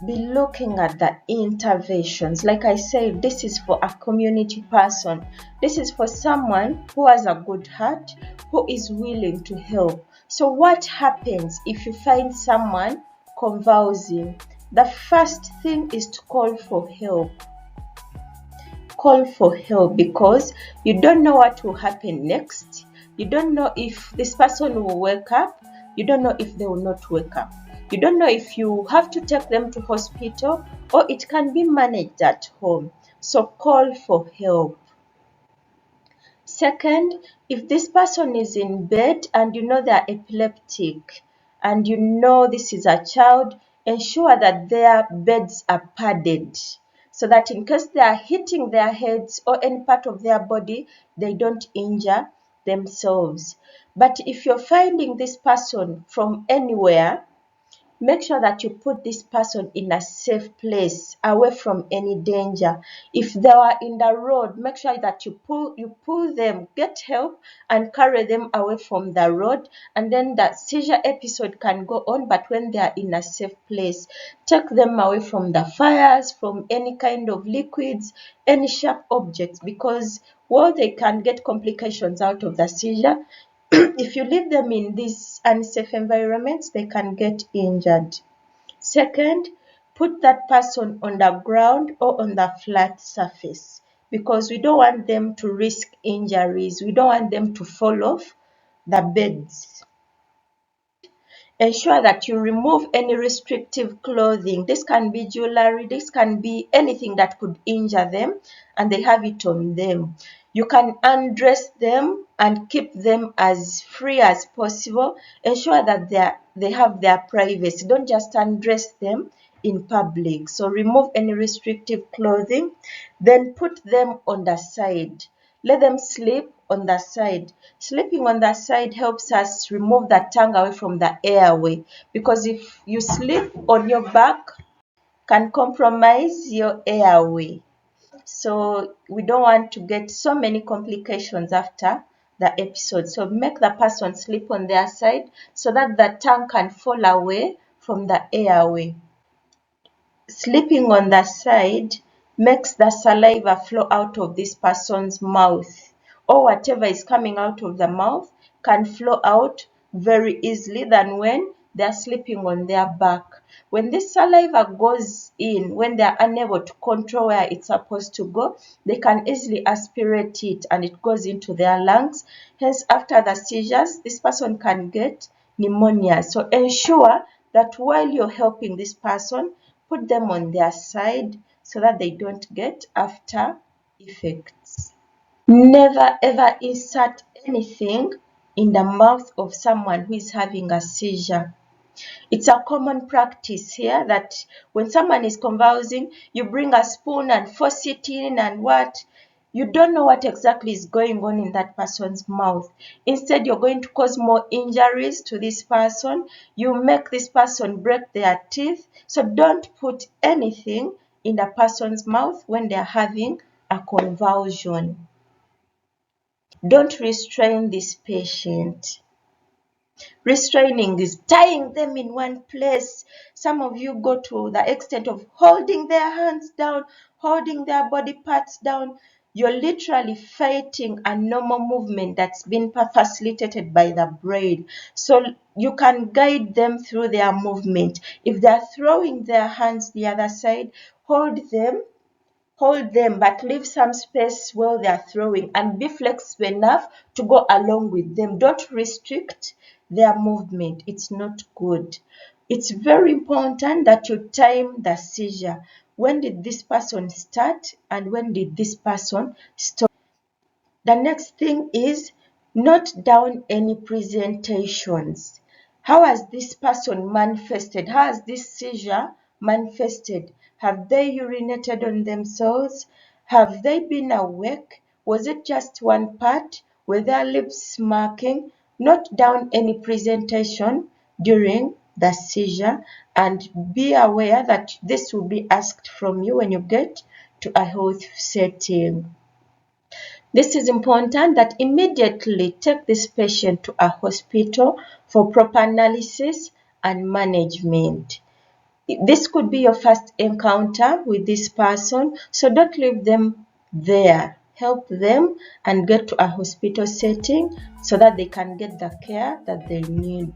be looking at the interventions. Like I said, this is for a community person. This is for someone who has a good heart, who is willing to help. So what happens if you find someone convulsing? The first thing is to call for help. Call for help, because you don't know what will happen next. You don't know if this person will wake up. You don't know if they will not wake up. You don't know if you have to take them to hospital or it can be managed at home. So call for help. Second, if this person is in bed and you know they're epileptic and you know this is a child, ensure that their beds are padded so that in case they are hitting their heads or any part of their body, they don't injure themselves. But if you're finding this person from anywhere, make sure that you put this person in a safe place, away from any danger. If they are in the road, make sure that you pull them, get help and carry them away from the road, and then that seizure episode can go on. But when they are in a safe place, take them away from the fires, from any kind of liquids, any sharp objects, because while they can get complications out of the seizure, if you leave them in these unsafe environments, they can get injured. Second, put that person on the ground or on the flat surface, because we don't want them to risk injuries. We don't want them to fall off the beds. Ensure that you remove any restrictive clothing. This can be jewelry, this can be anything that could injure them, and they have it on them. You can undress them and keep them as free as possible. Ensure that they have their privacy. Don't just undress them in public. So remove any restrictive clothing, then put them on the side. Let them sleep on the side. Sleeping on the side helps us remove the tongue away from the airway, because if you sleep on your back, can compromise your airway. So we don't want to get so many complications after the episode. So make the person sleep on their side so that the tongue can fall away from the airway. Sleeping on the side makes the saliva flow out of this person's mouth, or whatever is coming out of the mouth can flow out very easily than when they're sleeping on their back. When this saliva goes in, when they're unable to control where it's supposed to go, they can easily aspirate it and it goes into their lungs. Hence, after the seizures, this person can get pneumonia. So ensure that while you're helping this person, put them on their side so that they don't get after effects. Never ever insert anything in the mouth of someone who is having a seizure. It's a common practice here that when someone is convulsing, you bring a spoon and force it in and what? You don't know what exactly is going on in that person's mouth. Instead, you're going to cause more injuries to this person. You make this person break their teeth. So don't put anything in the person's mouth when they're having a convulsion. Don't restrain this patient. Restraining is tying them in one place. Some of you go to the extent of holding their hands down, holding their body parts down. You're literally fighting a normal movement that's been facilitated by the brain. So you can guide them through their movement. If they're throwing their hands the other side, hold them, but leave some space while they are throwing and be flexible enough to go along with them. Don't restrict their movement. It's not good. It's very important that you time the seizure. When did this person start and when did this person stop? The next thing is note down any presentations. How has this person manifested? How has this seizure manifested? Have they urinated on themselves? Have they been awake? Was it just one part? Were their lips smirking? Note down any presentation during the seizure and be aware that this will be asked from you when you get to a health setting. This is important that immediately take this patient to a hospital for proper analysis and management. this could be your first encounter with this person, so don't leave them there. Help them and get to a hospital setting so that they can get the care that they need.